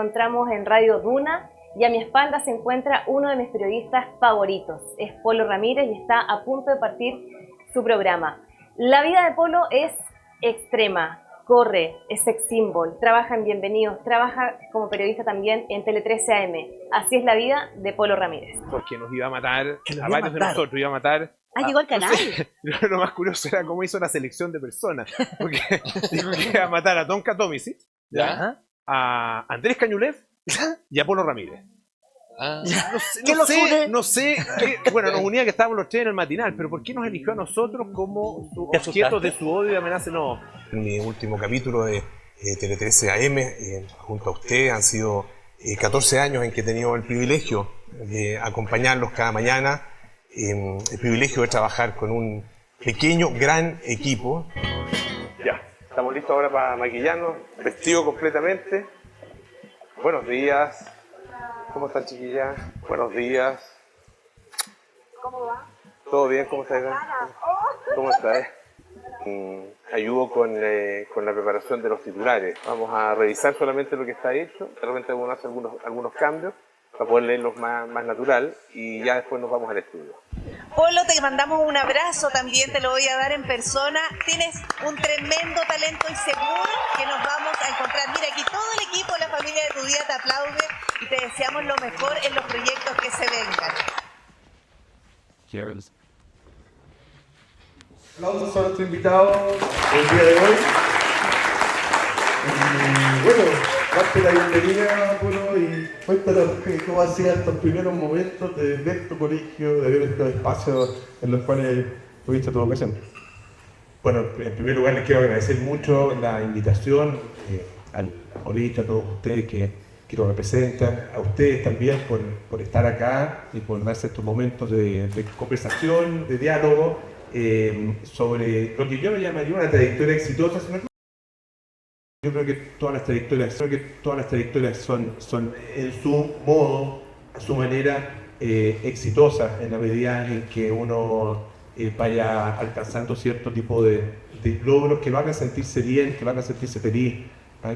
encontramos en Radio Duna y a mi espalda se encuentra uno de mis periodistas favoritos. Es Polo Ramírez y está a punto de partir su programa. La vida de Polo es extrema, corre, es sex symbol, trabaja en Bienvenidos, trabaja como periodista también en Tele 13 AM. Así es la vida de Polo Ramírez. Porque nos iba a matar, a varios de nosotros iba a matar. Llegó al canal. No sé, lo más curioso era cómo hizo la selección de personas. Porque dijo que iba a matar a Tonka Tomisic, a Andrés Cañulev y a Polo Ramírez. No sé, bueno, nos unía que estábamos los tres en el matinal, pero ¿por qué nos eligió a nosotros como objetos de su odio y amenaza? No. En mi último capítulo de Tele 13 AM, junto a usted, han sido 14 años en que he tenido el privilegio de acompañarlos cada mañana, el privilegio de trabajar con un pequeño, gran equipo. Ya, estamos listos ahora para maquillarnos, vestido completamente. Buenos días. ¿Cómo están, chiquillas? Buenos días. ¿Cómo va? ¿Todo bien? ¿Cómo estás? ¿Cómo estás? Ayudo con la preparación de los titulares. Vamos a revisar solamente lo que está hecho. De repente vamos a hacer algunos cambios para poder leerlos más natural y ya después nos vamos al estudio. Polo, te mandamos un abrazo también, te lo voy a dar en persona. Tienes un tremendo talento y seguro que nos vamos a encontrar. Mira, aquí todo el equipo, la familia de Tu Día te aplaude y te deseamos lo mejor en los proyectos que se vengan. Cheers. Aplausos a nuestro invitado el día de hoy. Y bueno, darte la bienvenida, Polo, y cuéntanos cómo han sido estos primeros momentos de ver tu colegio, de ver estos espacios en los cuales tuviste tu vocación. Bueno, en primer lugar les quiero agradecer mucho la invitación al colegio, a todos ustedes que lo representan, a ustedes también por estar acá y por darse estos momentos de conversación, de diálogo sobre lo que yo me llamaría una trayectoria exitosa. Yo creo que todas las trayectorias son en su modo, a su manera, exitosas en la medida en que uno vaya alcanzando cierto tipo de logros que lo hagan sentirse bien, que lo hagan sentirse feliz,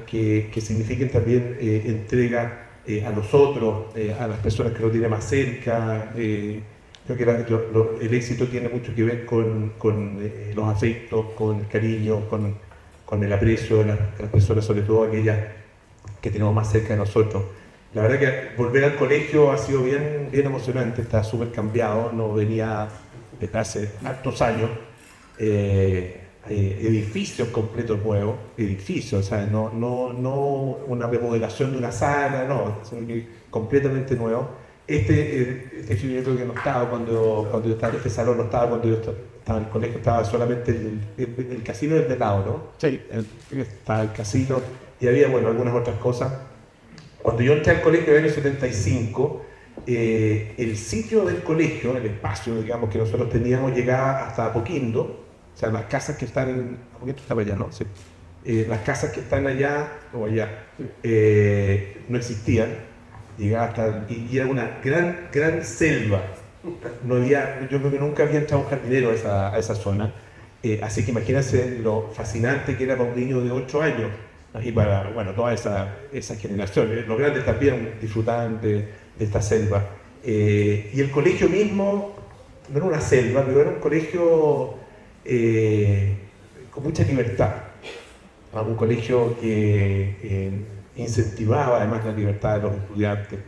que signifiquen también entrega a los otros, a las personas que lo tienen más cerca. Creo que el éxito tiene mucho que ver con los afectos, con el cariño, con el aprecio de las personas, sobre todo aquellas que tenemos más cerca de nosotros. La verdad que volver al colegio ha sido bien emocionante, está súper cambiado, no venía desde hace hartos años. Edificios completos nuevos, o sea, no una remodelación de una sala, no, sino que completamente nuevo. Este yo creo que no estaba cuando yo estaba en este salón, no estaba cuando yo estaba en el colegio, estaba solamente el casino del lado, ¿no? Sí, estaba el casino y había, bueno, algunas otras cosas. Cuando yo entré al colegio en el año 75, el sitio del colegio, el espacio, digamos, que nosotros teníamos, llegaba hasta Apoquindo. O sea, las casas que están en... Apoquindo estaba allá, ¿no? Sí. Las casas que están allá, o allá, no existían. Llegaba hasta... Y era una gran selva. No había... Yo creo que nunca había entrado un jardinero a esa zona. Así que imagínense lo fascinante que era para un niño de 8 años. Y para, bueno, toda esa generación. Los grandes también disfrutaban de esta selva. Y el colegio mismo, no era una selva, pero era un colegio con mucha libertad. Un colegio que incentivaba además la libertad de los estudiantes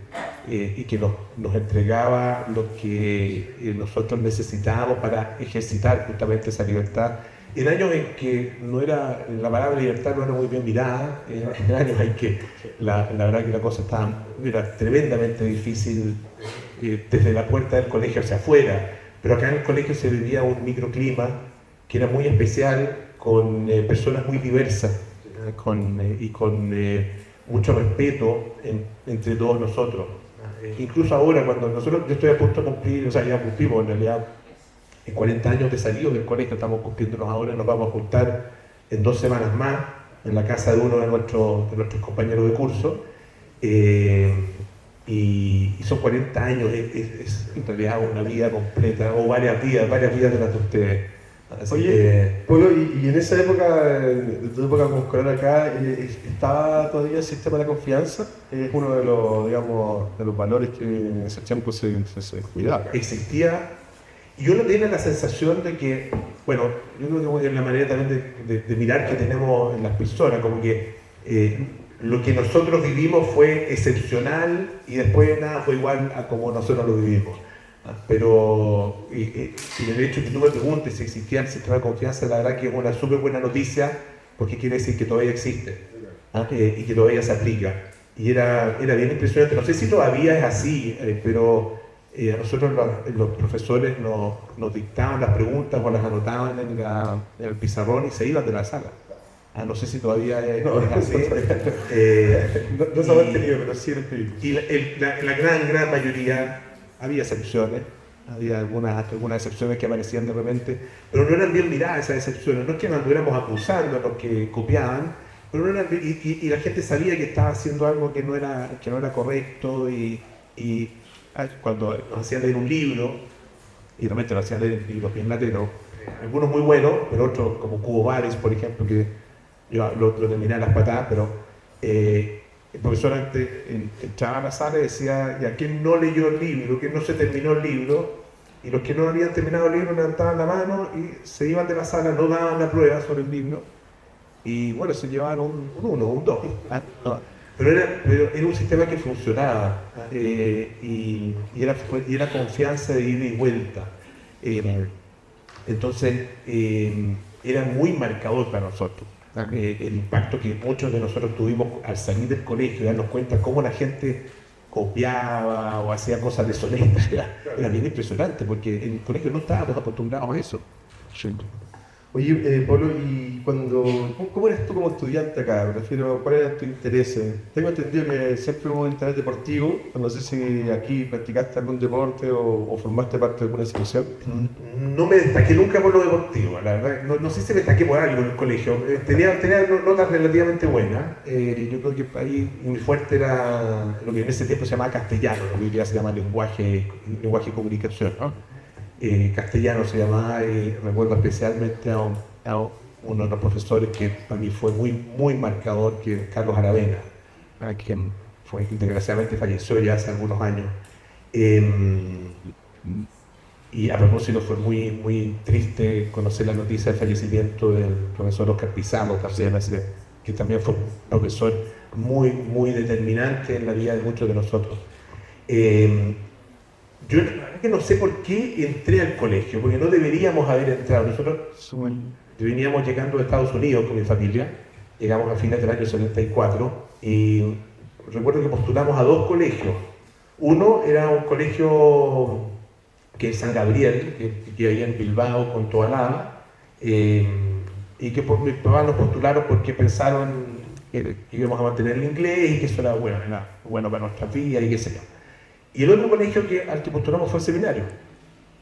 y que nos entregaba lo que nosotros necesitábamos para ejercitar justamente esa libertad. En años en que la palabra libertad no era muy bien mirada, en años en que la verdad que la cosa era tremendamente difícil desde la puerta del colegio hacia afuera, pero acá en el colegio se vivía un microclima que era muy especial, con personas muy diversas y con mucho respeto entre todos nosotros. Incluso ahora, cuando yo estoy a punto de cumplir, o sea, ya cumplimos en realidad 40 años de salido del colegio, estamos cumpliéndonos ahora, nos vamos a juntar en 2 semanas más en la casa de uno de nuestros compañeros de curso, y son 40 años, es en realidad una vida completa, o varias vidas de las de ustedes. Así Oye, que, Polo, y en esa época, de tu época como escolar acá, ¿estaba todavía el sistema de confianza? Es uno de los, digamos, de los valores que en ese tiempo se cuidaba. existía, y yo no tenía la sensación de que, bueno, yo creo que es la manera también de mirar que tenemos en las personas, como que lo que nosotros vivimos fue excepcional y después nada fue igual a como nosotros lo vivimos. Pero el hecho que tú me preguntes si existía el sistema de confianza, la verdad que es una súper buena noticia, porque quiere decir que todavía existe y que todavía se aplica. Y era bien impresionante. No sé si todavía es así, pero a nosotros los profesores nos dictaban las preguntas o las anotaban en el pizarrón y se iban de la sala. No sé si todavía es así. No se ha mantenido, pero sí era el Y la gran mayoría, había excepciones, había algunas excepciones que aparecían de repente, pero no eran bien miradas esas excepciones. No es que nos anduviéramos acusando a los que copiaban, pero no eran, y la gente sabía que estaba haciendo algo que no era correcto, y cuando nos hacían leer un libro, y realmente nos hacían leer libros bien lateros, algunos muy buenos, pero otros como Cubo Vares, por ejemplo, que yo lo terminé a las patadas, pero el profesor antes entraba a la sala y decía, ¿y quién no leyó el libro? ¿Quién no se terminó el libro? Y los que no habían terminado el libro levantaban la mano y se iban de la sala, no daban la prueba sobre el libro, y bueno, se llevaron un 1, un 2. Pero era un sistema que funcionaba, y era confianza de ida y vuelta. Entonces, era muy marcador para nosotros. El impacto que muchos de nosotros tuvimos al salir del colegio y darnos cuenta cómo la gente copiaba o hacía cosas deshonestas, era bien impresionante, porque en el colegio no estábamos acostumbrados a eso. Oye, Polo, ¿y cómo eres tú como estudiante acá? Me refiero, ¿cuáles eran tus intereses? Tengo entendido que siempre hubo un interés deportivo, no sé si aquí practicaste algún deporte o formaste parte de alguna institución. No me destaqué nunca por lo deportivo, la verdad. No sé si me destaqué por algo en el colegio. Tenía notas relativamente buenas. Yo creo que ahí muy fuerte era lo que en ese tiempo se llamaba castellano, lo que hoy día se llama lenguaje y comunicación, ¿no? Castellano se llamaba, y recuerdo especialmente a uno de los profesores que para mí fue muy marcador, que es Carlos Aravena, quien desgraciadamente falleció ya hace algunos años. Y a propósito, fue muy triste conocer la noticia del fallecimiento del profesor Oscar Pizarro, que también fue un profesor muy determinante en la vida de muchos de nosotros. Yo la verdad que no sé por qué entré al colegio, porque no deberíamos haber entrado. Nosotros veníamos llegando de Estados Unidos con mi familia, llegamos a fines del año 74, y recuerdo que postulamos a 2 colegios. Uno era un colegio que es San Gabriel, que había en Bilbao con Tobalaba, y que mis papás nos postularon porque pensaron que íbamos a mantener el inglés y que eso era bueno para nuestra vida y qué sé yo. Y el otro colegio al que postulamos fue el seminario.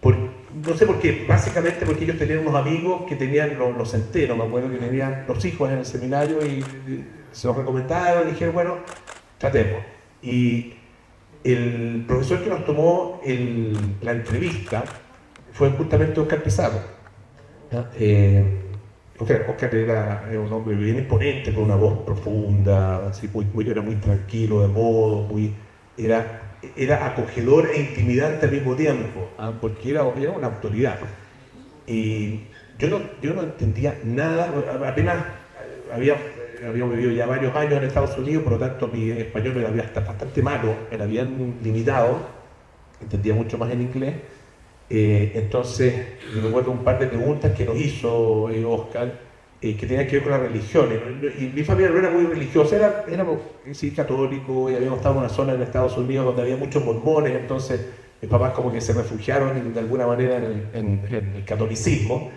No sé por qué, básicamente porque ellos tenían unos amigos que tenían los enteros, me acuerdo que tenían los hijos en el seminario, y se los recomendaron y dijeron, bueno, tratemos. Y el profesor que nos tomó la entrevista fue justamente Oscar Pizarro. Oscar era un hombre bien imponente, con una voz profunda, así, era muy tranquilo de modo, era acogedor e intimidante al mismo tiempo, porque era una autoridad. Y yo no entendía nada, apenas habíamos vivido ya varios años en Estados Unidos, por lo tanto mi español era bastante malo, era bien limitado, entendía mucho más en inglés. Entonces, recuerdo un par de preguntas que nos hizo Oscar, que tenían que ver con las religiones. Y mi familia no era muy religiosa, éramos católicos, y habíamos estado en una zona en Estados Unidos donde había muchos mormones, entonces mis papás como que se refugiaron de alguna manera en el catolicismo.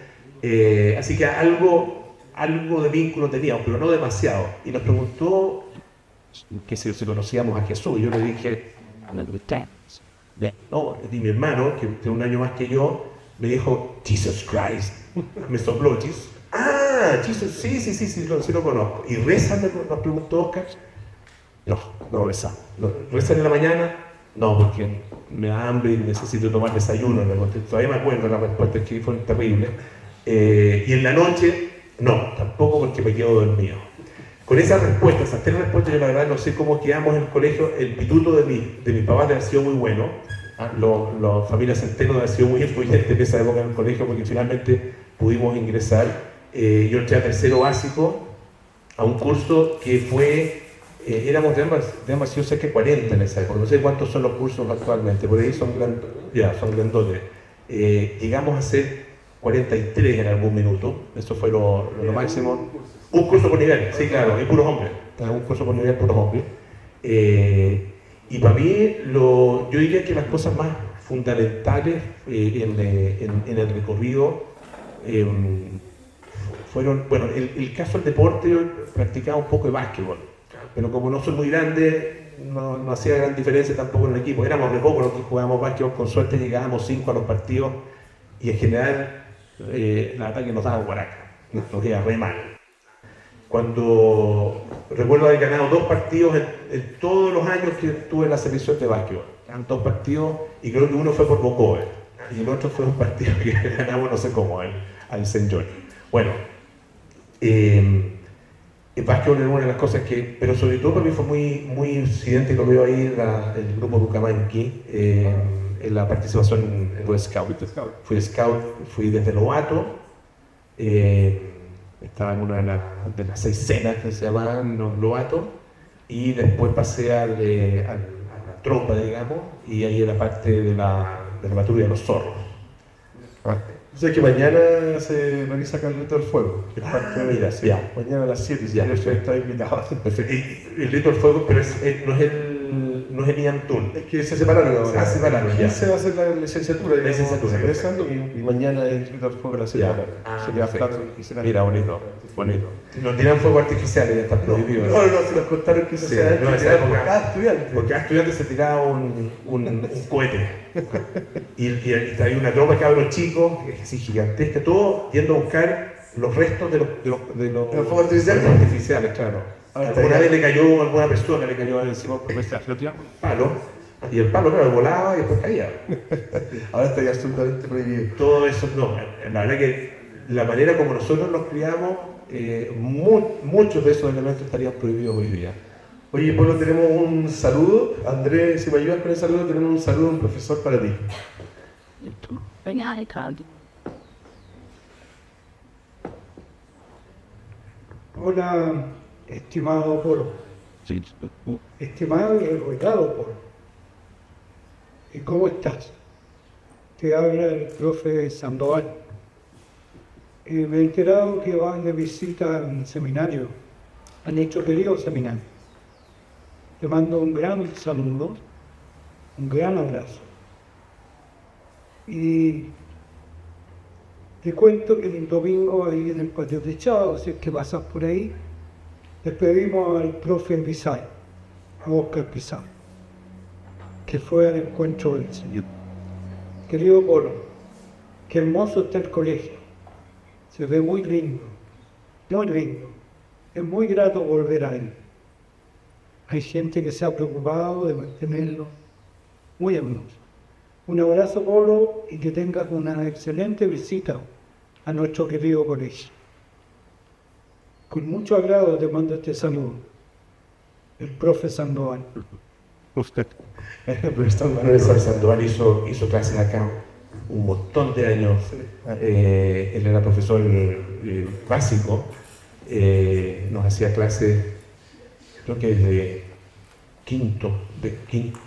Así que algo de vínculo teníamos, pero no demasiado. Y nos preguntó que si conocíamos a Jesús. Yo le dije, no, y mi hermano, que tiene un año más que yo, me dijo, Jesus Christ. Me sopló, Jesus. Jesus, sí lo conozco. ¿Y rezan? Nos preguntó Oscar. No rezan. ¿Rezan en la mañana? No, porque me da hambre y necesito tomar desayuno. Todavía me acuerdo la respuesta, que fue terrible. Y en la noche, no, tampoco porque me quedo dormido. Con esas respuestas, esas 3 respuestas, yo la verdad no sé cómo quedamos en el colegio. El pituto de mi papá debe haber sido muy bueno. La familia Centeno debe haber sido muy influyente en esa época en el colegio porque finalmente pudimos ingresar. Yo entré a tercero básico a un curso que fue, éramos de sido cerca de 40 en esa época. No sé cuántos son los cursos actualmente, por ahí son grandotes. Llegamos a ser 43 en algún minuto, eso fue lo máximo. Un curso por nivel, sí, claro, y puros hombres. Un curso por nivel, puros hombres. Y para mí, yo diría que las cosas más fundamentales en el recorrido fueron, bueno, el caso del deporte, yo practicaba un poco de básquetbol, pero como no soy muy grande, no hacía gran diferencia tampoco en el equipo. Éramos de pocos los que jugábamos básquetbol, con suerte llegábamos 5 a los partidos y en general la verdad que nos daba guaraca, nos iba re mal. Cuando recuerdo haber ganado 2 partidos en todos los años que estuve en la selección de básquetbol, eran 2 partidos y creo que uno fue por Bocover y el otro fue un partido que ganamos no sé cómo, al St. George. Bueno, el básquetbol era una de las cosas que, pero sobre todo para mí fue muy incidente, lo veo ahí el grupo Bucamanqui, en la participación en los Scouts. Fui scout, fui desde novato, estaba en una de las 6 cenas que se llamaban los novatos, y después pasé a la tropa, digamos, y ahí era parte de la patrulla de los zorros. O sea que mañana se realiza Carrito del Fuego, que es parte de mira, sí. Mañana a las 7, Ya, está invitado. El Rito del Fuego, pero no es el Iantún. Es que se separaron ahora. Se separaron ya. Se va a hacer la licenciatura, La licenciatura, se egresan y mañana el Rito del Fuego a las 7 de la tarde. Sería perfecto. claro, Mira, bonito. No tiran fuego artificiales, ya está prohibido. No, se nos contaron que Sí, se hace no, esa época, cada estudiante. porque cada estudiante se tiraba un cohete y traía una tropa de cabros chicos, así gigantesca, todo yendo a buscar los restos de los fuegos artificiales, claro. Alguna vez alguna persona le cayó encima un palo, y el palo, claro, volaba y después caía. Ahora estaría absolutamente prohibido. Todo eso, no, la verdad que la manera como nosotros nos criamos, muchos de esos elementos estarían prohibidos hoy día. Oye, Polo, tenemos un saludo. Andrés, si me ayudas con el saludo, tenemos un saludo de un profesor para ti. Hola, estimado Polo. Estimado y enrollado Polo. ¿Y cómo estás? Te habla el profe Sandoval. Me he enterado que van de visita a un seminario. Han hecho querido seminario. Te mando un gran saludo, un gran abrazo. Y te cuento que el domingo ahí en el patio de Chao, si es que pasas por ahí, despedimos al profe Pizarro, a Oscar Pizarro, que fue al encuentro del Señor. Querido Polo, qué hermoso está el colegio, se ve muy lindo, muy lindo, es muy grato volver a él. Hay gente que se ha preocupado de mantenerlo muy hermoso. Un abrazo, Polo, y que tengas una excelente visita a nuestro querido colegio. Con mucho agrado te mando este saludo. El profe Sandoval. Usted. El profesor Sandoval hizo clases acá un montón de años. Él era profesor básico. Nos hacía clases, creo que desde quinto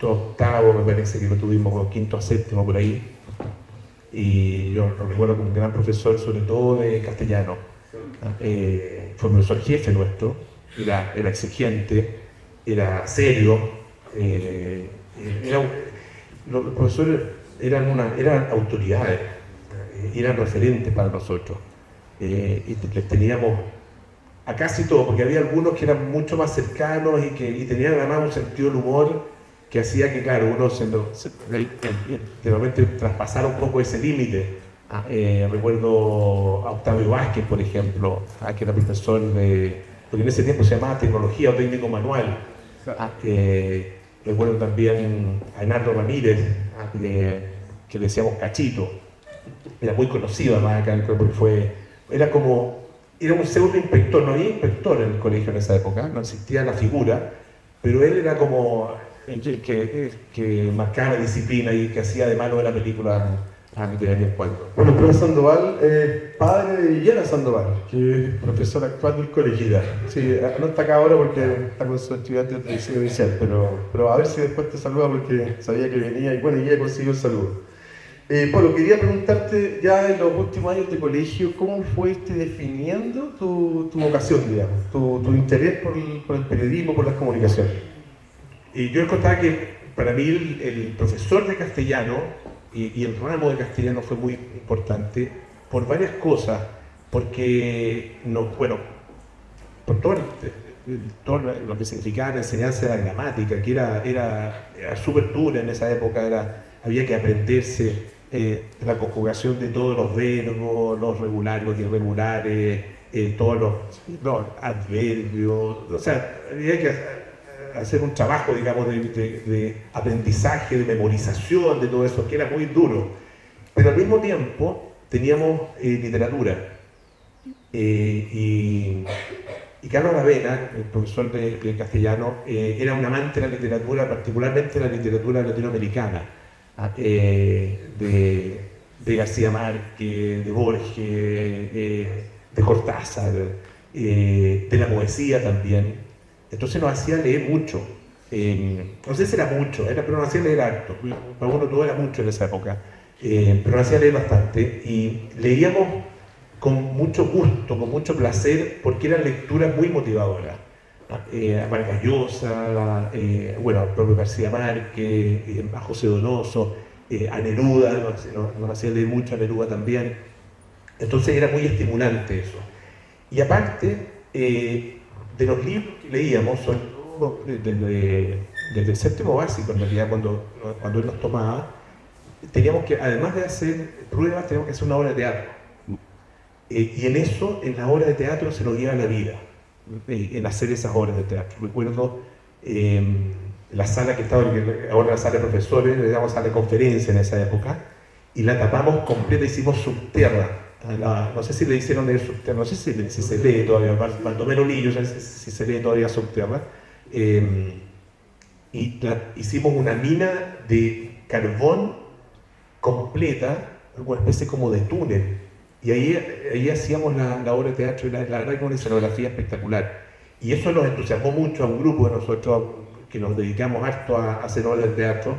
a octavo, me parece que lo tuvimos, o quinto a séptimo por ahí. Y yo lo recuerdo como un gran profesor, sobre todo de castellano. Fue profesor jefe nuestro, era exigente, era serio. Los profesores eran autoridades, eran referentes para nosotros. Y les teníamos a casi todos, porque había algunos que eran mucho más cercanos y tenían además un sentido del humor que hacía que, claro, uno de repente traspasara un poco ese límite. Recuerdo a Octavio Vázquez, por ejemplo, que era profesor porque en ese tiempo se llamaba tecnología o técnico manual. Recuerdo también a Enardo Ramírez, que le decíamos Cachito, era muy conocido además acá, porque era un pseudo inspector, no había inspector en el colegio en esa época, no existía la figura, pero él era como el que marcaba la disciplina y que hacía de malo de la película de vez en cuando. Bueno, el profesor Sandoval es padre de Yana Sandoval, que es profesor actual del colegio. Sí, no está acá ahora porque está con sus estudiantes del liceo inicial, pero a ver si después te saluda porque sabía que venía y bueno, ya consiguió el saludo. Polo, quería preguntarte ya en los últimos años de colegio, ¿cómo fuiste definiendo tu vocación, digamos, tu interés por el periodismo, por las comunicaciones? Y yo encontraba que para mí el profesor de castellano y el ramo de castellano fue muy importante por varias cosas, porque por todo lo que significaba la enseñanza de la gramática, que era súper dura en esa época, había que aprenderse la conjugación de todos los verbos, los regulares, los irregulares, todos los adverbios, o sea, había que hacer un trabajo, digamos, de aprendizaje, de memorización, de todo eso, que era muy duro. Pero al mismo tiempo teníamos literatura. Y Carlos Aravena, el profesor de castellano, era un amante de la literatura, particularmente la literatura latinoamericana, de García Márquez, de Borges, de Cortázar, de la poesía también. Entonces nos hacía leer mucho. No sé si era mucho, pero nos hacía leer harto. Para uno todo era mucho en esa época. Pero nos hacía leer bastante. Y leíamos con mucho gusto, con mucho placer, porque eran lecturas muy motivadoras. A Vargas Llosa, al propio García Márquez, a José Donoso, a Neruda, nos hacía leer mucho a Neruda también. Entonces era muy estimulante eso. Y aparte, de los libros que leíamos, desde el séptimo básico, en realidad, cuando él nos tomaba, teníamos que, además de hacer pruebas, teníamos que hacer una obra de teatro. Y en la obra de teatro se nos guiaba la vida, en hacer esas obras de teatro. Recuerdo la sala que estaba, ahora la sala de profesores, le damos sala de conferencia en esa época, y la tapamos completa, hicimos subterra. No sé si le hicieron leer Subterra, no sé si se lee todavía, Baldomero Lillo, no sé si se lee todavía Subterra. Hicimos una mina de carbón completa, una especie como de túnel, y ahí hacíamos la obra de teatro, y la verdad que una escenografía espectacular. Y eso nos entusiasmó mucho a un grupo de nosotros que nos dedicamos harto a hacer obras de teatro,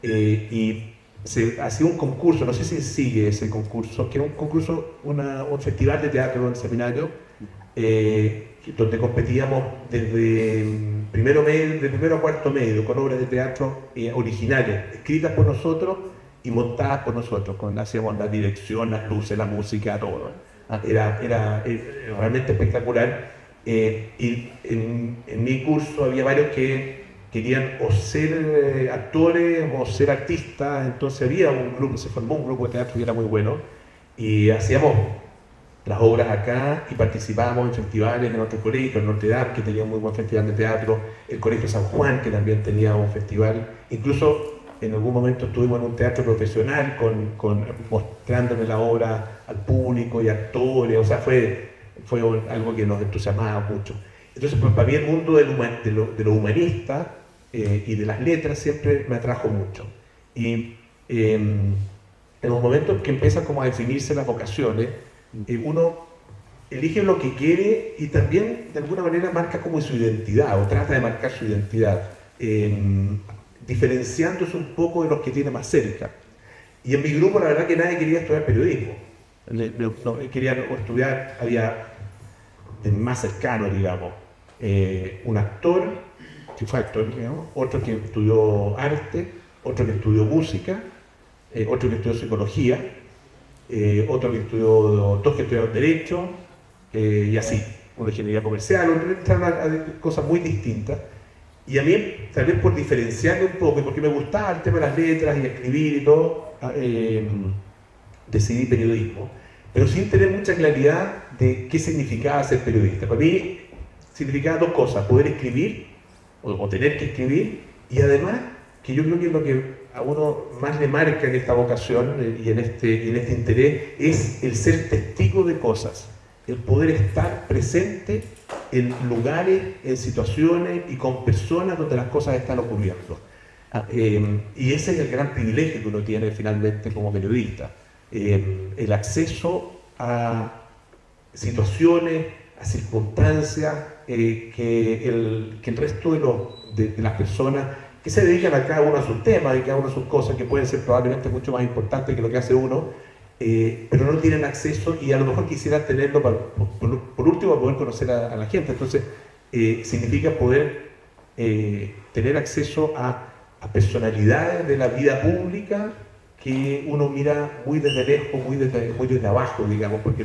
y se hacía un concurso, no sé si sigue ese concurso, que era un concurso, un festival de teatro en el seminario, donde competíamos desde primero a cuarto medio con obras de teatro originales, escritas por nosotros y montadas por nosotros, hacíamos la dirección, las luces, la música, todo. Era realmente espectacular. Y en mi curso había varios que querían o ser actores o ser artistas, entonces se formó un grupo de teatro que era muy bueno, y hacíamos las obras acá y participábamos en festivales en otros colegios, en Notre Dame, que tenía un muy buen festival de teatro, el Colegio San Juan, que también tenía un festival, incluso en algún momento estuvimos en un teatro profesional mostrándole la obra al público y actores, o sea, fue algo que nos entusiasmaba mucho. Entonces, para mí el mundo de lo humanista y de las letras siempre me atrajo mucho. Y en los momentos que empiezan como a definirse las vocaciones, uno elige lo que quiere y también de alguna manera marca como su identidad, o trata de marcar su identidad, diferenciándose un poco de los que tiene más cerca. Y en mi grupo la verdad que nadie quería estudiar periodismo. Querían estudiar, había más cercano, digamos, un actor, que fue actor, digamos, otro que estudió arte, otro que estudió música, otro que estudió psicología, otro que estudió, dos que estudiaron derecho, y así, una ingeniería comercial, otro a cosas muy distintas. Y a mí, tal vez por diferenciarme un poco, y porque me gustaba el tema de las letras y escribir y todo, decidí periodismo, pero sin tener mucha claridad de qué significaba ser periodista. Para mí significaba dos cosas: poder escribir o tener que escribir, y además, que yo creo que es lo que a uno más le marca en esta vocación y en este interés es el ser testigo de cosas, el poder estar presente en lugares, en situaciones y con personas donde las cosas están ocurriendo. Y ese es el gran privilegio que uno tiene finalmente como periodista, el acceso a situaciones, a circunstancias que el resto de las personas que se dedican a cada uno a sus temas y cada una a sus cosas, que pueden ser probablemente mucho más importantes que lo que hace uno, pero no tienen acceso y a lo mejor quisieran tenerlo por último, poder conocer a la gente. Entonces, significa poder tener acceso a personalidades de la vida pública que uno mira muy desde lejos, muy desde abajo, digamos, porque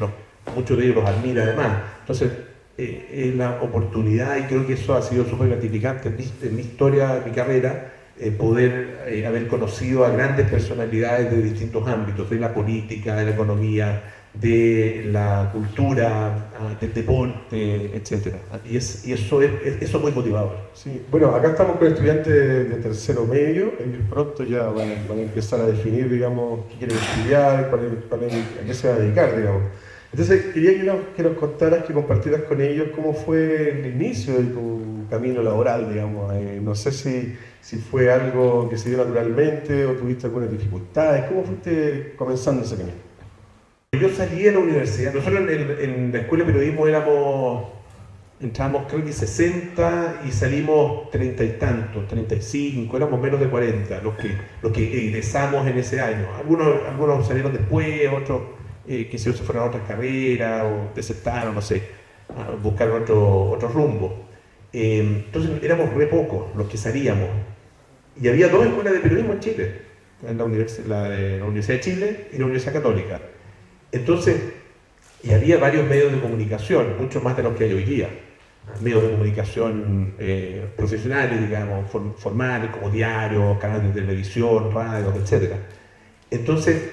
muchos de ellos los admira además. Entonces, es la oportunidad, y creo que eso ha sido súper gratificante en mi historia, en mi carrera, poder haber conocido a grandes personalidades de distintos ámbitos, de la política, de la economía, de la cultura, del deporte, etc. Y eso es muy motivador. Sí. Bueno, acá estamos con estudiantes de tercero medio, ellos pronto ya van a empezar a definir, digamos, qué quieren estudiar, a qué se van a dedicar, digamos. Entonces, quería que nos contaras, que compartieras con ellos cómo fue el inicio de tu camino laboral, digamos. No sé si fue algo que se dio naturalmente o tuviste algunas dificultades. ¿Cómo fuiste comenzando ese camino? Yo salí de la universidad. Nosotros en la escuela de periodismo entramos creo que 60 y salimos 30 y tantos, 35, éramos menos de 40 los que egresamos en ese año. Algunos salieron después, otros que se fueron a otras carreras o desertaron, no sé, buscaron otro rumbo. Entonces éramos re pocos los que salíamos. Y había 2 escuelas de periodismo en Chile, la Universidad de Chile y la Universidad Católica. Entonces, y había varios medios de comunicación, muchos más de los que hay hoy día. Medios de comunicación profesionales, digamos, formales, como diarios, canales de televisión, radios, etc. Entonces,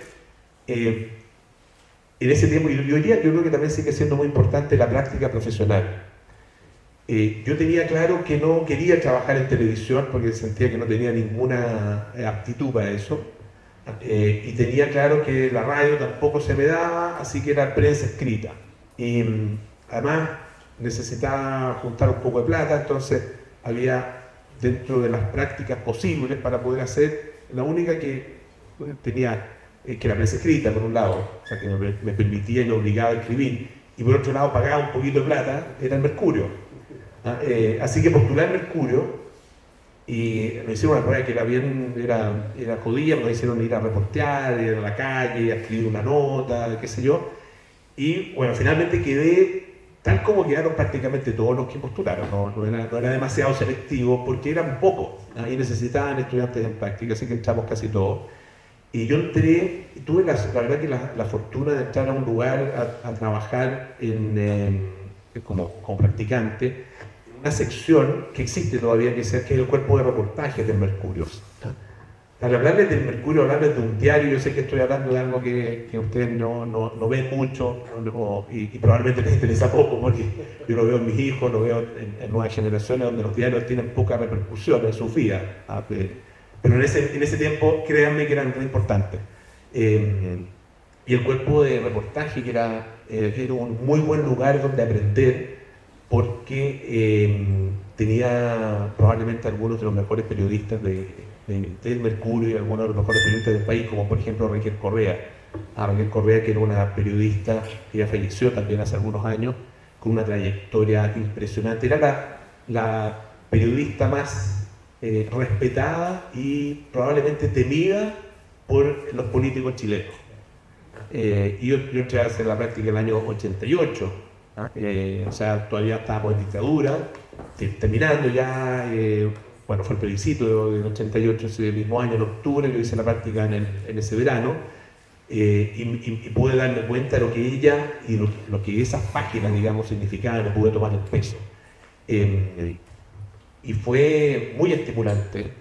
en ese tiempo, y hoy día yo creo que también sigue siendo muy importante la práctica profesional. Yo tenía claro que no quería trabajar en televisión porque sentía que no tenía ninguna aptitud para eso. Y tenía claro que la radio tampoco se me daba, así que era prensa escrita. Y además necesitaba juntar un poco de plata, entonces había dentro de las prácticas posibles para poder hacer, la única que tenía que la prensa escrita, por un lado, o sea, que me permitía y me obligaba a escribir, y por otro lado pagaba un poquito de plata, era el Mercurio. Así que postulé al Mercurio y me hicieron una prueba que era jodida, me hicieron ir a reportear, ir a la calle, a escribir una nota, qué sé yo, y bueno, finalmente quedé tal como quedaron prácticamente todos los que postularon, no era demasiado selectivo porque eran pocos, y necesitaban estudiantes en práctica, así que entramos casi todos. Y yo entré, tuve la verdad que la fortuna de entrar a un lugar a trabajar como practicante, en una sección que existe todavía, que es el cuerpo de reportajes del Mercurio. Al hablarles del Mercurio, hablarles de un diario, yo sé que estoy hablando de algo que ustedes no ven mucho y probablemente les interesa poco, porque yo lo veo en mis hijos, lo veo en nuevas generaciones donde los diarios tienen poca repercusión en su vida. Pero en ese tiempo, créanme que eran muy importantes. Y el cuerpo de reportaje, que era un muy buen lugar donde aprender, porque tenía probablemente algunos de los mejores periodistas del Mercurio y algunos de los mejores periodistas del país, como por ejemplo Raquel Correa. Raquel Correa, que era una periodista que ya falleció también hace algunos años, con una trayectoria impresionante. Era la periodista más respetada y probablemente temida por los políticos chilenos. Y yo entré a hacer la práctica en el año 88, o sea, todavía estábamos en dictadura, terminando ya, bueno, fue el plebiscito del 88, ese mismo año, en octubre, yo hice la práctica en ese verano, y pude darme cuenta de lo que ella y lo que esas páginas, digamos, significaban, le pude tomar el peso. Y fue muy estimulante,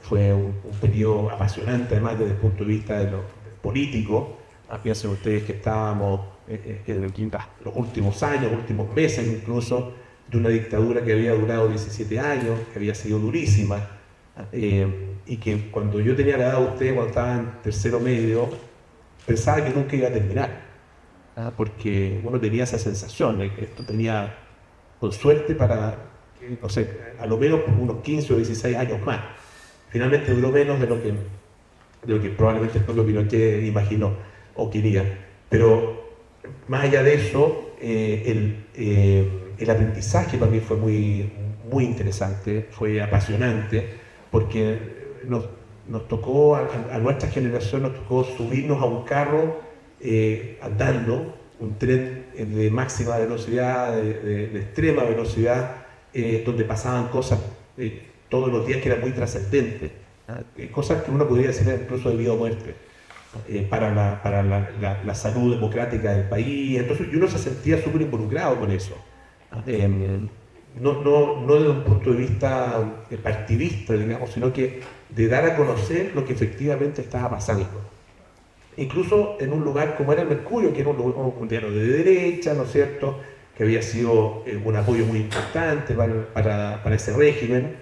fue un periodo apasionante, además desde el punto de vista de lo político. Piensen ustedes que estábamos en los últimos años, últimos meses incluso, de una dictadura que había durado 17 años, que había sido durísima, y que cuando yo tenía la edad de usted, cuando estaba en tercero medio, pensaba que nunca iba a terminar, porque uno tenía esa sensación de que esto tenía, con suerte, para, no sé, a lo menos unos 15 o 16 años más. Finalmente duró menos de lo que probablemente el propio Pinochet imaginó o quería. Pero más allá de eso, el aprendizaje para mí fue muy interesante, fue apasionante, porque nos tocó, a nuestra generación nos tocó subirnos a un carro andando, un tren de máxima velocidad, de extrema velocidad, donde pasaban cosas todos los días que eran muy trascendentes, cosas que uno podría decir incluso de vida o muerte, para la salud democrática del país. Entonces uno se sentía súper involucrado con eso. No desde un punto de vista partidista, digamos, sino que de dar a conocer lo que efectivamente estaba pasando. Incluso en un lugar como era el Mercurio, que era un diario de derecha, ¿no es cierto?, que había sido un apoyo muy importante para ese régimen,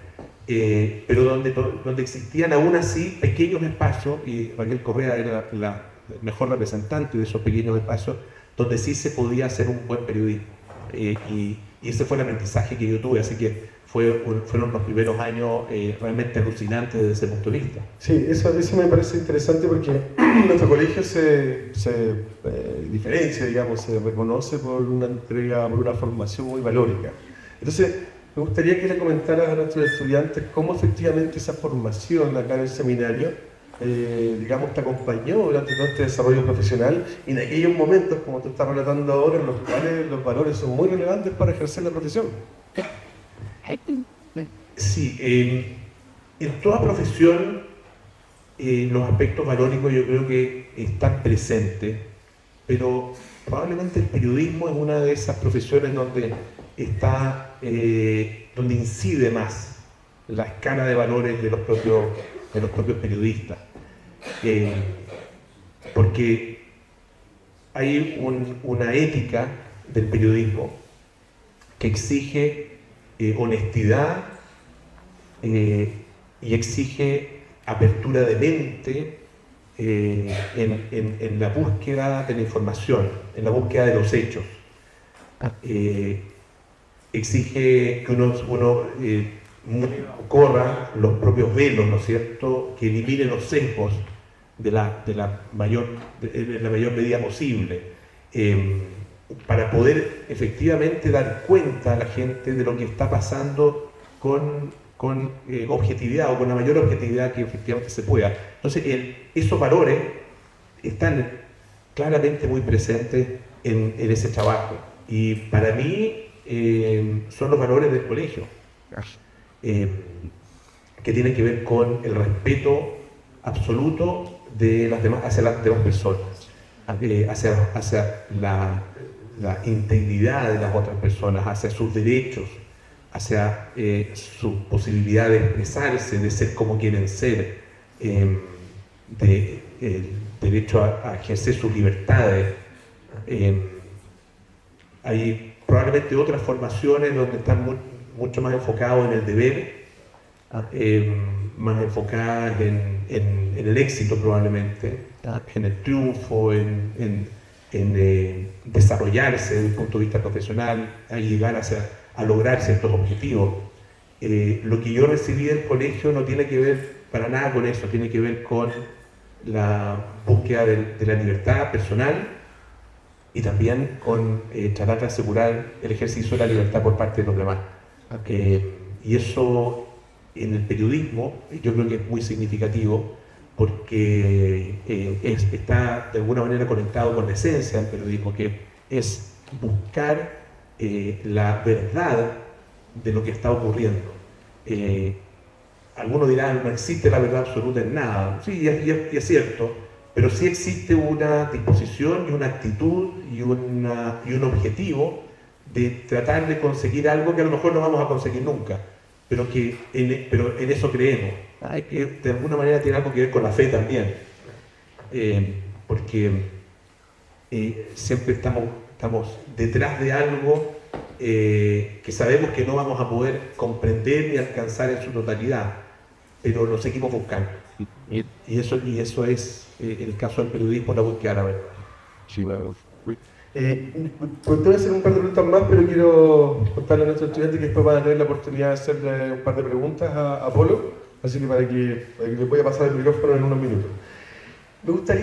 pero donde existían aún así pequeños espacios, y Raquel Correa era la mejor representante de esos pequeños espacios, donde sí se podía hacer un buen periodismo. Y ese fue el aprendizaje que yo tuve, así que fueron los primeros años realmente alucinantes desde ese punto de vista. Sí, eso me parece interesante porque nuestro colegio se diferencia, digamos, se reconoce por una entrega, por una formación muy valórica. Entonces, me gustaría que le comentaras a nuestros estudiantes cómo efectivamente esa formación acá en el seminario, digamos, te acompañó durante todo este desarrollo profesional y en aquellos momentos, como tú estás relatando ahora, en los cuales los valores son muy relevantes para ejercer la profesión. Sí, en toda profesión los aspectos valóricos yo creo que están presentes, pero probablemente el periodismo es una de esas profesiones donde donde incide más la escala de valores de los propios periodistas, porque hay una ética del periodismo que exige honestidad y exige apertura de mente en la búsqueda de la información, en la búsqueda de los hechos. Exige que uno corra los propios velos, ¿no es cierto?, que elimine los sesgos de la mayor medida posible, para poder efectivamente dar cuenta a la gente de lo que está pasando con objetividad o con la mayor objetividad que efectivamente se pueda. Entonces, esos valores están claramente muy presentes en ese trabajo. Y para mí son los valores del colegio, que tienen que ver con el respeto absoluto hacia las demás personas, hacia la integridad de las otras personas, hacia sus derechos, hacia su posibilidad de expresarse, de ser como quieren ser, el derecho a ejercer sus libertades. Hay probablemente otras formaciones donde están mucho más enfocados en el deber, más enfocadas en el éxito probablemente, en el triunfo, en desarrollarse desde el punto de vista profesional, a llegar a lograr ciertos objetivos. Lo que yo recibí del colegio no tiene que ver para nada con eso, tiene que ver con la búsqueda de la libertad personal y también con tratar de asegurar el ejercicio de la libertad por parte de los demás. Y eso en el periodismo yo creo que es muy significativo, porque está de alguna manera conectado con la esencia del periodismo, que es buscar la verdad de lo que está ocurriendo. Algunos dirán, no existe la verdad absoluta en nada. Sí, y es cierto, pero sí existe una disposición y una actitud y un objetivo de tratar de conseguir algo que a lo mejor no vamos a conseguir nunca, pero en eso creemos. Que de alguna manera tiene algo que ver con la fe también, porque siempre estamos detrás de algo que sabemos que no vamos a poder comprender ni alcanzar en su totalidad, pero lo seguimos buscando. Y eso es el caso del periodismo, la búsqueda de la verdad. Sí, claro. Pues te voy a hacer un par de preguntas más, pero quiero contarle a nuestros estudiantes que después van a tener la oportunidad de hacerle un par de preguntas a Polo, así que para que les voy a pasar el micrófono en unos minutos. Nosotros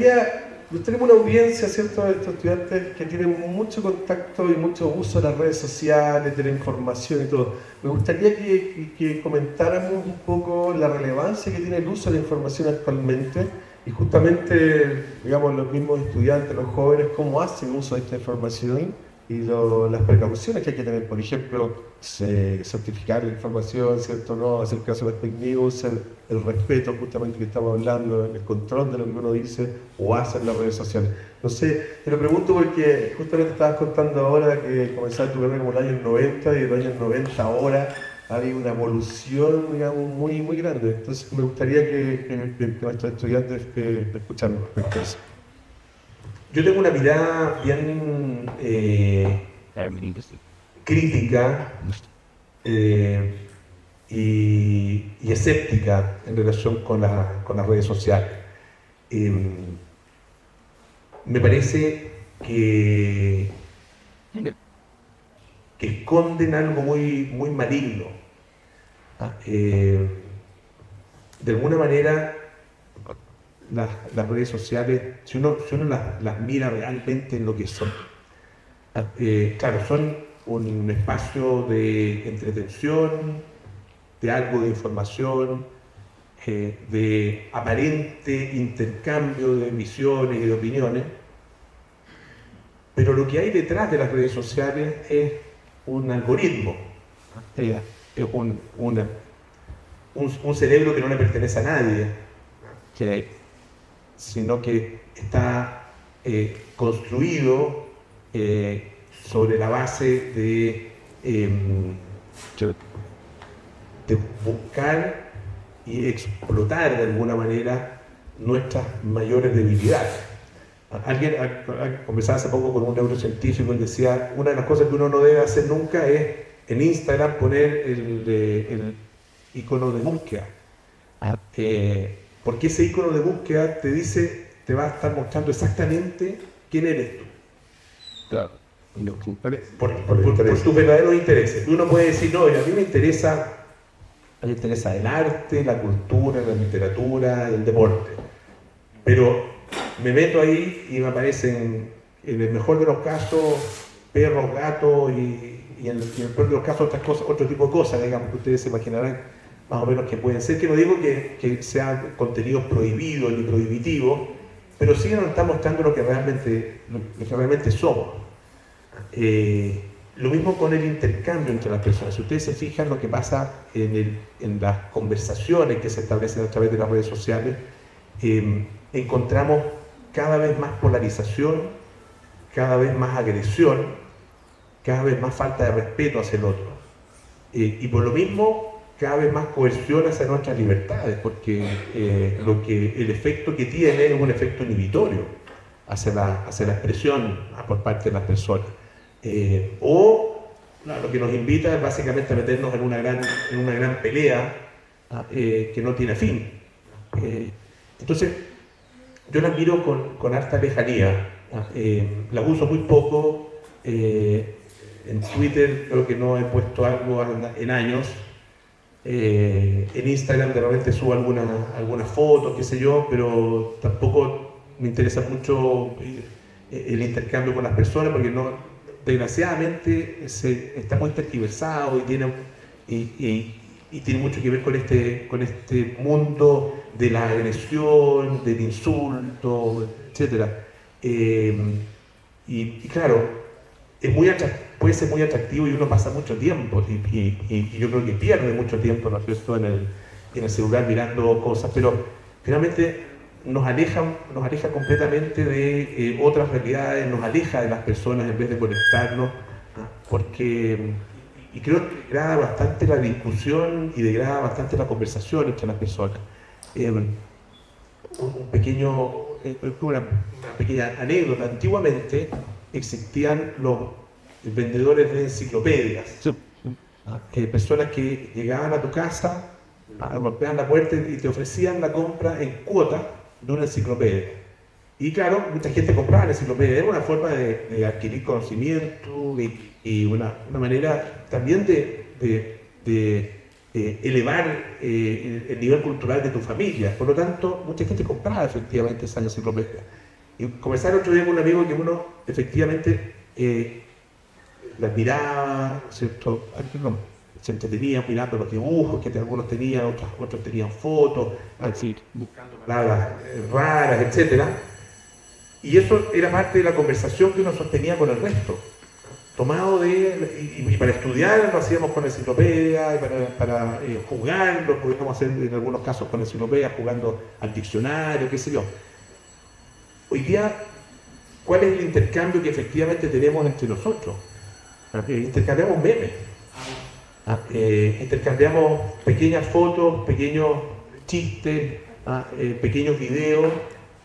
tenemos una audiencia, ¿cierto?, de estos estudiantes que tienen mucho contacto y mucho uso de las redes sociales, de la información y todo. Me gustaría que comentáramos un poco la relevancia que tiene el uso de la información actualmente y justamente, digamos, los mismos estudiantes, los jóvenes, cómo hacen uso de esta información y las precauciones que hay que tener. Por ejemplo, certificar la información, ¿cierto?, no hacer caso de las fake news, el respeto justamente que estamos hablando, el control de lo que uno dice o hace en las redes sociales. No sé, te lo pregunto porque justamente estabas contando ahora que comenzaste tu carrera como en los años 90 y de los años 90 ahora ha habido una evolución, digamos, muy, muy grande. Entonces me gustaría que nuestros estudiantes escucharan respecto a eso. Yo tengo una mirada bien crítica y escéptica en relación con las redes sociales. Me parece que esconden algo muy, muy maligno. De alguna manera, las redes sociales, si uno las mira realmente en lo que son, claro, son un espacio de entretención, de algo de información, de aparente intercambio de visiones y de opiniones, pero lo que hay detrás de las redes sociales es un algoritmo, es un cerebro que no le pertenece a nadie, sino que está construido sobre la base de buscar y explotar de alguna manera nuestras mayores debilidades. Alguien conversaba hace poco con un neurocientífico y decía, una de las cosas que uno no debe hacer nunca es en Instagram poner el icono de búsqueda. Porque ese icono de búsqueda te va a estar mostrando exactamente quién eres tú. Claro. Por tus verdaderos intereses. Uno puede decir, no, a mí me interesa el arte, la cultura, la literatura, el deporte. Pero me meto ahí y me aparecen, en el mejor de los casos, perros, gatos y en el peor de los casos otro tipo de cosas, digamos, que ustedes se imaginarán más o menos que pueden ser, que no digo que sean contenidos prohibidos ni prohibitivos, pero sí nos están mostrando lo que realmente somos. Lo mismo con el intercambio entre las personas. Si ustedes se fijan lo que pasa en las conversaciones que se establecen a través de las redes sociales, encontramos cada vez más polarización, cada vez más agresión, cada vez más falta de respeto hacia el otro. Y por lo mismo, cada vez más coerción hacia nuestras libertades, porque el efecto que tiene es un efecto inhibitorio hacia la expresión por parte de las personas. Lo que nos invita es básicamente a meternos en una gran pelea que no tiene fin. Entonces, yo las miro con harta lejanía. Las uso muy poco. En Twitter creo que no he puesto algo en años. En Instagram de repente subo algunas fotos, qué sé yo, pero tampoco me interesa mucho el intercambio con las personas porque desgraciadamente está muy tergiversado y tiene mucho que ver con este mundo de la agresión, del insulto, etc. Y claro, puede ser muy atractivo y uno pasa mucho tiempo y yo creo que pierde mucho tiempo, ¿no es cierto?, en el celular mirando cosas, pero finalmente nos aleja completamente de otras realidades, nos aleja de las personas en vez de conectarnos, y creo que degrada bastante la discusión y degrada bastante la conversación entre las personas. Una pequeña anécdota: antiguamente existían los vendedores de enciclopedias, personas que llegaban a tu casa golpeaban la puerta y te ofrecían la compra en cuota de una enciclopedia. Y claro, mucha gente compraba la enciclopedia, era una forma de adquirir conocimiento y una manera también de elevar el nivel cultural de tu familia. Por lo tanto, mucha gente compraba efectivamente esa enciclopedia. Y conversar otro día con un amigo que uno efectivamente la miraba, ¿cierto? Se entretenía mirando los dibujos que algunos tenían, otros tenían fotos, así, buscando palabras raras, etc. Y eso era parte de la conversación que uno sostenía con el resto. Tomado y para estudiar lo hacíamos con enciclopedia, para jugar lo podíamos hacer en algunos casos con enciclopedia, jugando al diccionario, qué sé yo. Hoy día, ¿cuál es el intercambio que efectivamente tenemos entre nosotros? Intercambiamos memes, intercambiamos pequeñas fotos, pequeños chistes, pequeños videos,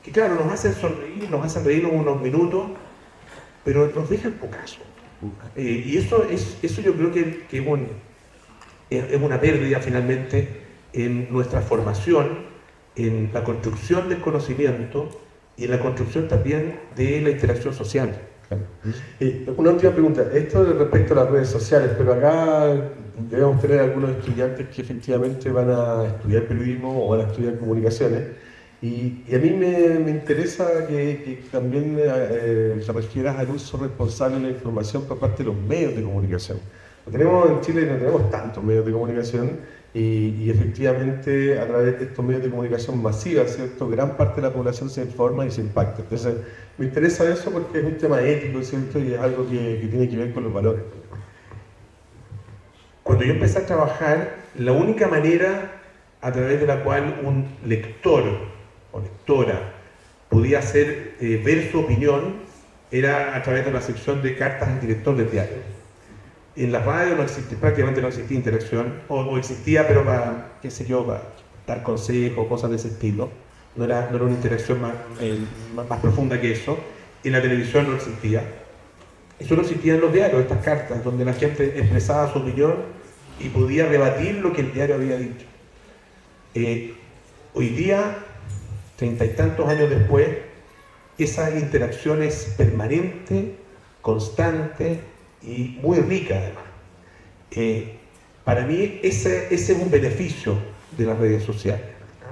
que claro, nos hacen sonreír, nos hacen reír unos minutos, pero nos dejan pocaso. Y eso yo creo que es una pérdida finalmente en nuestra formación, en la construcción del conocimiento y en la construcción también de la interacción social. Una última pregunta, esto respecto a las redes sociales, pero acá debemos tener algunos estudiantes que efectivamente van a estudiar periodismo o van a estudiar comunicaciones, y a mí me interesa que también te refieras al uso responsable de la información por parte de los medios de comunicación. En Chile no tenemos tantos medios de comunicación, y efectivamente a través de estos medios de comunicación masivos, ¿cierto?, gran parte de la población se informa y se impacta. Entonces me interesa eso porque es un tema ético, ¿cierto?, y es algo que tiene que ver con los valores. Cuando yo empecé a trabajar, la única manera a través de la cual un lector o lectora podía ver su opinión era a través de la sección de cartas al director del diario. En la radio prácticamente no existía interacción, o existía, pero para, qué sé yo, para dar consejos, cosas de ese estilo. No era una interacción más profunda que eso. En la televisión no existía. Y solo existían los diarios, estas cartas, donde la gente expresaba su opinión y podía rebatir lo que el diario había dicho. Hoy día, 30 y tantos años después, esa interacción es permanente, constante y muy rica además. Para mí ese es un beneficio de las redes sociales,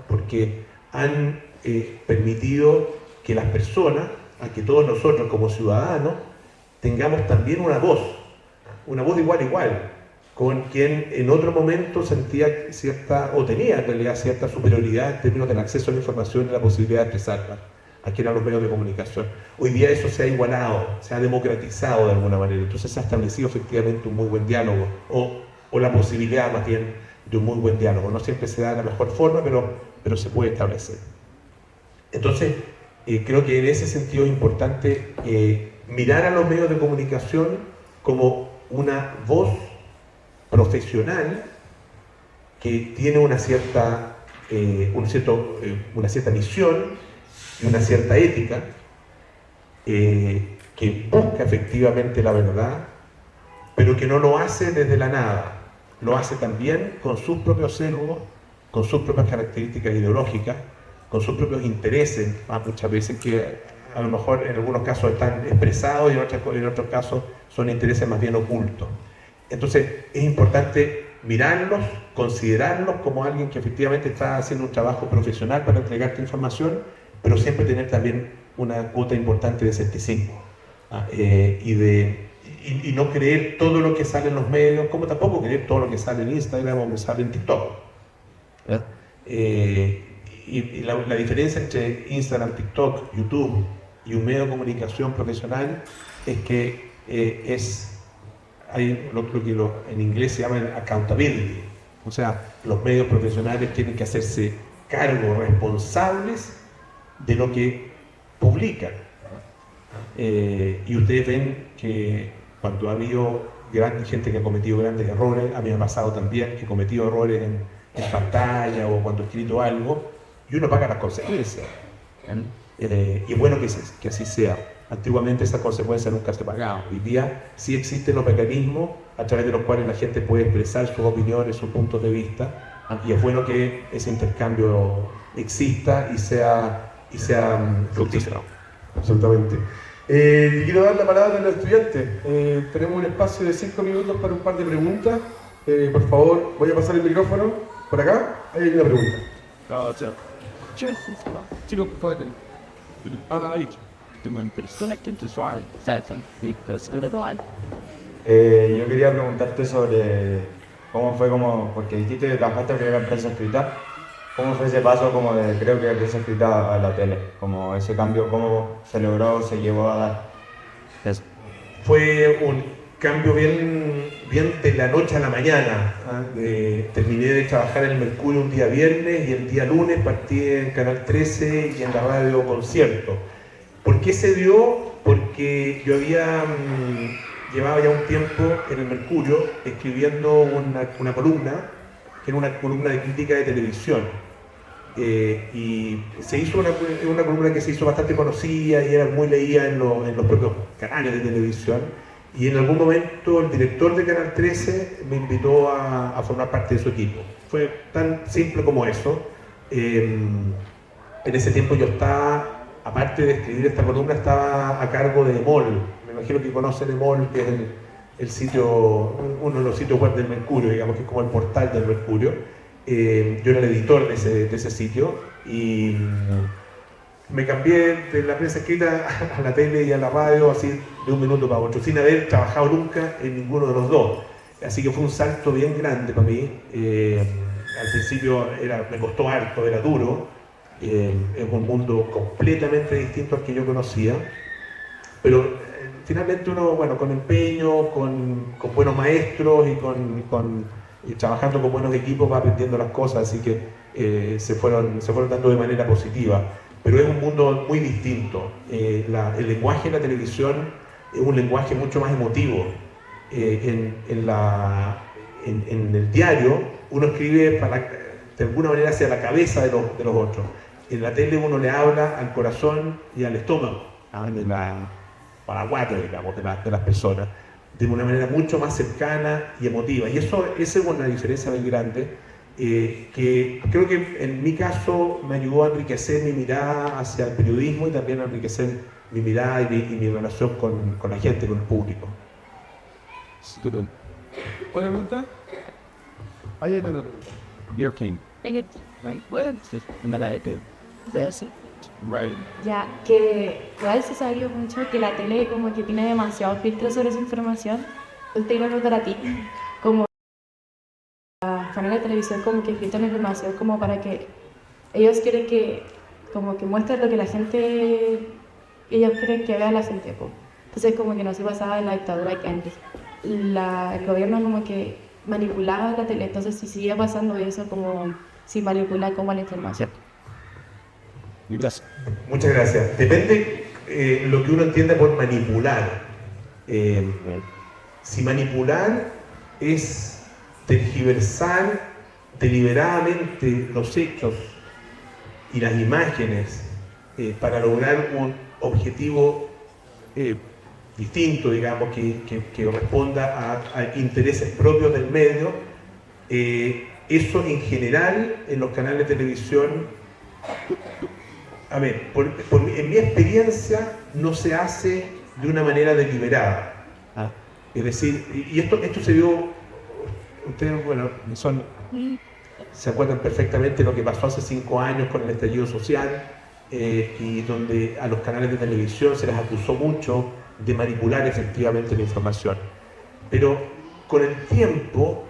porque han permitido que las personas, a que todos nosotros como ciudadanos, tengamos también una voz igual a igual, con quien en otro momento sentía tenía en realidad cierta superioridad en términos del acceso a la información y la posibilidad de expresarla. Aquí eran los medios de comunicación. Hoy día eso se ha igualado, se ha democratizado de alguna manera, entonces se ha establecido efectivamente un muy buen diálogo, o la posibilidad más bien de un muy buen diálogo. No siempre se da de la mejor forma, pero se puede establecer. Entonces, creo que en ese sentido es importante mirar a los medios de comunicación como una voz profesional que tiene una cierta misión y una cierta ética, que busca efectivamente la verdad, pero que no lo hace desde la nada, lo hace también con sus propios sesgos, con sus propias características ideológicas, con sus propios intereses, muchas veces que a lo mejor en algunos casos están expresados y en otros casos son intereses más bien ocultos. Entonces es importante mirarlos, considerarlos como alguien que efectivamente está haciendo un trabajo profesional para entregarte información, pero siempre tener también una cuota importante de escepticismo, y no creer todo lo que sale en los medios, como tampoco creer todo lo que sale en Instagram o que sale en TikTok. Y la diferencia entre Instagram, TikTok, YouTube y un medio de comunicación profesional es que hay lo que en inglés se llama accountability, o sea, los medios profesionales tienen que hacerse cargo, responsables de lo que publican. Y ustedes ven que cuando ha habido gente que ha cometido grandes errores, a mí me ha pasado también que he cometido errores en pantalla o cuando he escrito algo, y uno paga las consecuencias. Y bueno que así sea. Antiguamente esas consecuencias nunca se pagaban. Hoy día sí existen los mecanismos a través de los cuales la gente puede expresar sus opiniones, sus puntos de vista, Y es bueno que ese intercambio exista y sea fructífero. Absolutamente. Quiero dar la palabra a los estudiantes. Tenemos un espacio de 5 minutos para un par de preguntas. Por favor, voy a pasar el micrófono por acá. Ahí hay una pregunta. Yo quería preguntarte sobre cómo fue porque dijiste que trabajaste en la empresa escrita, cómo fue ese paso como de, creo que empresa escrita a la tele, como ese cambio, cómo se logró, se llevó a dar. Eso. Fue un cambio bien de la noche a la mañana. Terminé de trabajar en el Mercurio un día viernes y el día lunes partí en Canal 13 y en la radio Concierto. ¿Por qué se dio? Porque yo llevaba ya un tiempo en el Mercurio escribiendo una columna, que era una columna de crítica de televisión. Y se hizo una columna que se hizo bastante conocida y era muy leída en los propios canales de televisión. Y en algún momento el director de Canal 13 me invitó a formar parte de su equipo. Fue tan simple como eso. En ese tiempo yo estaba, aparte de escribir esta columna, estaba a cargo de EMOL. Me imagino que conocen EMOL, que es el sitio, uno de los sitios web del Mercurio, digamos, que es como el portal del Mercurio. Yo era el editor de ese sitio y me cambié de la prensa escrita a la tele y a la radio así de un minuto para otro, sin haber trabajado nunca en ninguno de los dos. Así que fue un salto bien grande para mí. Al principio me costó harto, era duro. Es un mundo completamente distinto al que yo conocía. Pero finalmente uno, bueno, con empeño, con buenos maestros y trabajando con buenos equipos va aprendiendo las cosas, así que se fueron dando de manera positiva. Pero es un mundo muy distinto. El lenguaje de la televisión es un lenguaje mucho más emotivo. En el diario uno escribe de alguna manera hacia la cabeza de los otros. En la tele uno le habla al corazón y al estómago, para la guata, digamos, de las personas, de una manera mucho más cercana y emotiva. Y esa es una diferencia muy grande. Que creo que en mi caso me ayudó a enriquecer mi mirada hacia el periodismo y también a enriquecer mi mirada y mi relación con la gente, con el público. ¿Puedes preguntar? Ahí hay una pregunta. Your king. Ya, que igual se sabía mucho que la tele como que tiene demasiado filtro sobre su información. Yo te iba a preguntar a ti, como los canales de televisión como que filtran información como para que ellos quieren que como que muestren lo que la gente, ellos creen que vea la gente. Entonces como que no se basaba en la dictadura que antes. El gobierno como que manipulaba la tele, entonces si sigue pasando eso, como si manipula como la información. Muchas gracias. Depende lo que uno entienda por manipular. Si manipular es tergiversar deliberadamente los hechos y las imágenes para lograr un objetivo distinto, digamos, que responda a intereses propios del medio, eso en general en los canales de televisión, a ver, en mi experiencia no se hace de una manera deliberada. Es decir, y esto se vio, ustedes, bueno, se acuerdan perfectamente lo que pasó hace 5 años con el estallido social, y donde a los canales de televisión se les acusó mucho de manipular efectivamente la información. Pero con el tiempo,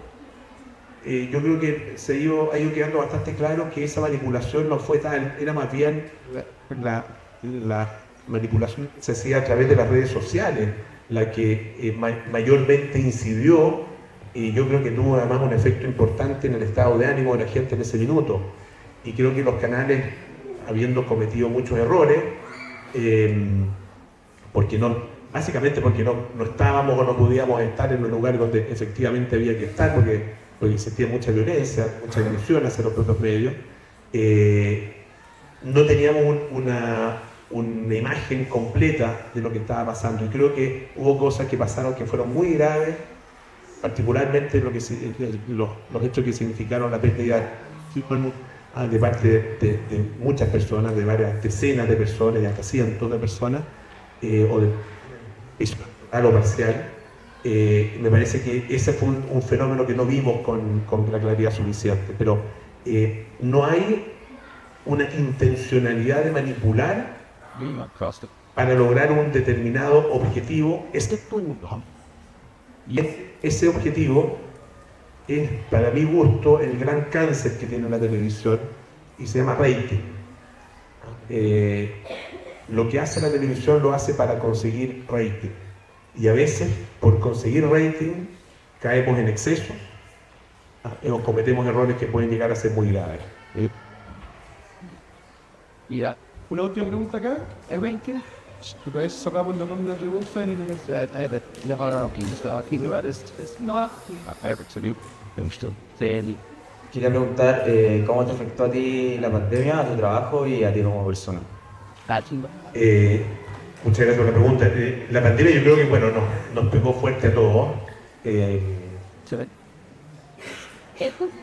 yo creo que ha ido quedando bastante claro que esa manipulación no fue tal, era más bien la manipulación se hacía a través de las redes sociales, la que mayormente incidió, y yo creo que tuvo además un efecto importante en el estado de ánimo de la gente en ese minuto. Y creo que los canales, habiendo cometido muchos errores, básicamente porque no estábamos o no podíamos estar en los lugares donde efectivamente había que estar, porque existía mucha violencia, mucha agresión hacia los propios medios, no teníamos una imagen completa de lo que estaba pasando. Y creo que hubo cosas que pasaron que fueron muy graves, particularmente los hechos que significaron la pérdida de parte de muchas personas, de varias decenas de personas y hasta cientos de personas, o de total o parcial. Me parece que ese fue un fenómeno que no vimos con la claridad suficiente, pero no hay una intencionalidad de manipular para lograr un determinado objetivo. Y ese objetivo es, para mi gusto, el gran cáncer que tiene la televisión y se llama rating. Lo que hace la televisión lo hace para conseguir rating. Y a veces, por conseguir rating, caemos en exceso o cometemos errores que pueden llegar a ser muy graves. Mira, una última pregunta acá, es 20. Entonces sacamos el nombre de la pregunta y Quería preguntar cómo te afectó a ti la pandemia, a tu trabajo y a ti como persona. Muchas gracias por la pregunta. La pandemia yo creo que bueno, nos pegó fuerte a todos.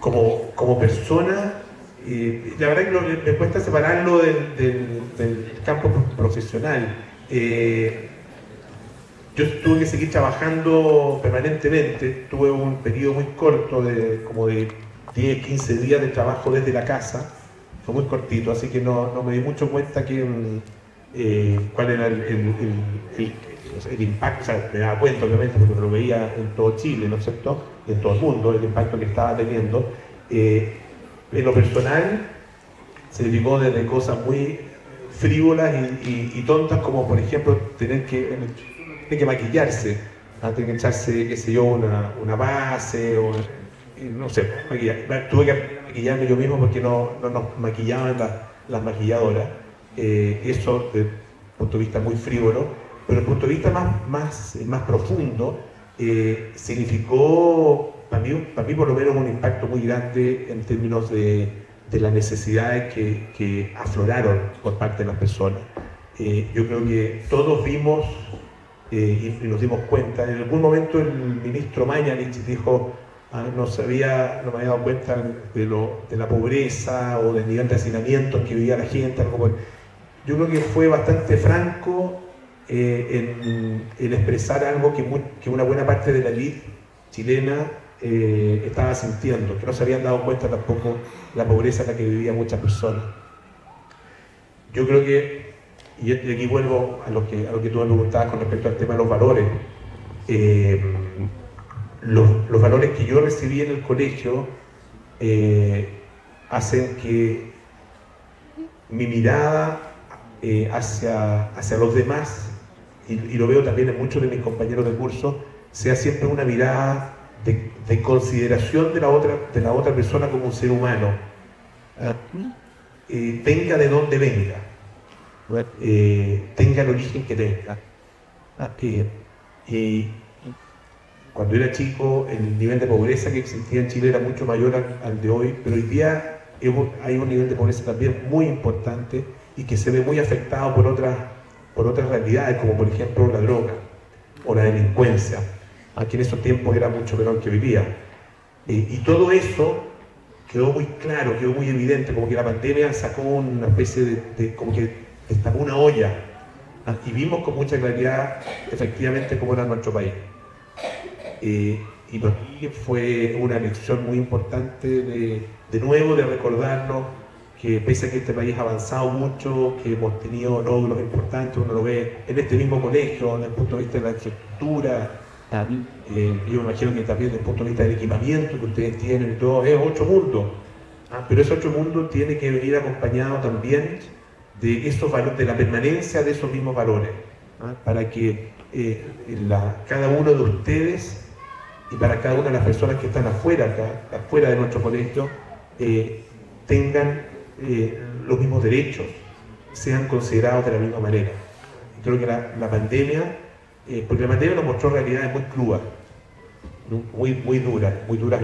Como persona, la verdad que me cuesta separarlo del campo profesional. Yo tuve que seguir trabajando permanentemente, tuve un periodo muy corto como de 10, 15 días de trabajo desde la casa, fue muy cortito, así que no me di mucho cuenta cuál era el impacto. O sea, me daba cuenta obviamente porque lo veía en todo Chile, ¿no es cierto? En todo el mundo, el impacto que estaba teniendo. En lo personal se derivó desde cosas muy frívolas y tontas, como por ejemplo tener que maquillarse, tener que echarse, qué sé yo, una base o no sé, tuve que maquillarme yo mismo porque no nos maquillaban las maquilladoras. Eso desde el punto de vista muy frívolo, pero desde el punto de vista más profundo, significó para mí por lo menos un impacto muy grande en términos de las necesidades que afloraron por parte de las personas. Yo creo que todos vimos y nos dimos cuenta. En algún momento el ministro Mañalich dijo, no me había dado cuenta de la pobreza o del nivel de hacinamiento que vivía la gente. Yo creo que fue bastante franco en expresar algo que una buena parte de la élite chilena estaba sintiendo, que no se habían dado cuenta tampoco la pobreza en la que vivían muchas personas. Yo creo que, y aquí vuelvo a lo que tú me preguntabas con respecto al tema de los valores, los valores que yo recibí en el colegio hacen que mi mirada hacia los demás, y lo veo también en muchos de mis compañeros de curso, sea siempre una mirada de consideración de la otra persona como un ser humano, venga de donde venga, tenga el origen que tenga. Y cuando era chico, el nivel de pobreza que existía en Chile era mucho mayor al de hoy, pero hoy día hay un nivel de pobreza también muy importante y que se ve muy afectado por otras realidades, como por ejemplo la droga o la delincuencia, que en esos tiempos era mucho menor que vivía. Y todo eso quedó muy claro, quedó muy evidente, como que la pandemia sacó una especie como que destapó una olla, y vimos con mucha claridad efectivamente cómo era nuestro país. Y para mí fue una lección muy importante de nuevo de recordarnos que pese a que este país ha avanzado mucho, que hemos tenido logros importantes, uno lo ve en este mismo colegio, desde el punto de vista de la infraestructura, yo me imagino que también desde el punto de vista del equipamiento que ustedes tienen y todo, es otro mundo. Pero ese otro mundo tiene que venir acompañado también de esos valores, de la permanencia de esos mismos valores, para que cada uno de ustedes y para cada una de las personas que están afuera de nuestro colegio, tengan los mismos derechos, sean considerados de la misma manera. Creo que la pandemia, porque la pandemia nos mostró realidades muy crudas, muy duras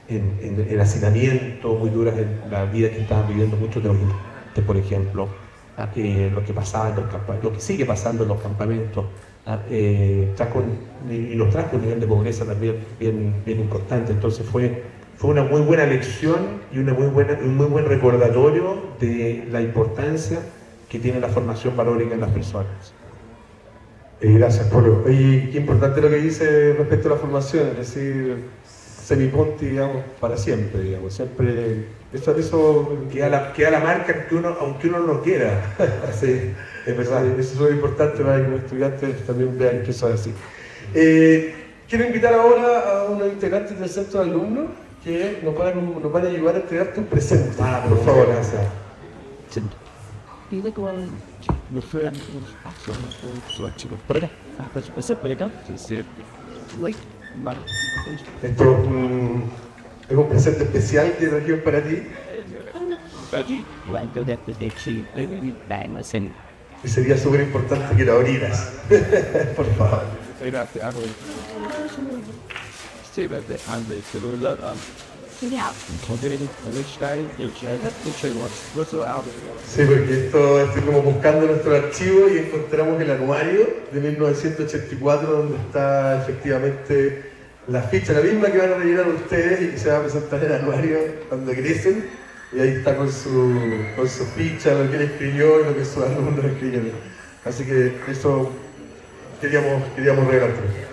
en el hacinamiento, muy duras en la vida que estaban viviendo muchos de los inmigrantes, por ejemplo, lo que pasaba en lo que sigue pasando en los campamentos, y nos trajo un nivel de pobreza también bien importante. Entonces fue una muy buena lección y un muy buen recordatorio de la importancia que tiene la formación valórica en las personas. Gracias, Polo. Oye, qué importante lo que dice respecto a la formación, es decir, semiponti, digamos, para siempre, digamos, siempre, eso queda la marca aunque uno no lo quiera. Sí, es verdad, eso es muy importante para que los estudiantes también vean que eso es así. Quiero invitar ahora a unos integrantes del centro de alumnos que nos van a ayudar a entregar tus presentes. Por favor, gracias. Esto es un presente especial que trajimos para ti. Y sería súper importante que lo abrieras. Por favor. Sí, porque estuvimos buscando nuestro archivo y encontramos el anuario de 1984 donde está efectivamente la ficha, la misma que van a rellenar ustedes y que se va a presentar en el anuario cuando crecen, y ahí está con su ficha, lo que él escribió y lo que sus alumnos escribieron. Así que eso queríamos regalarte.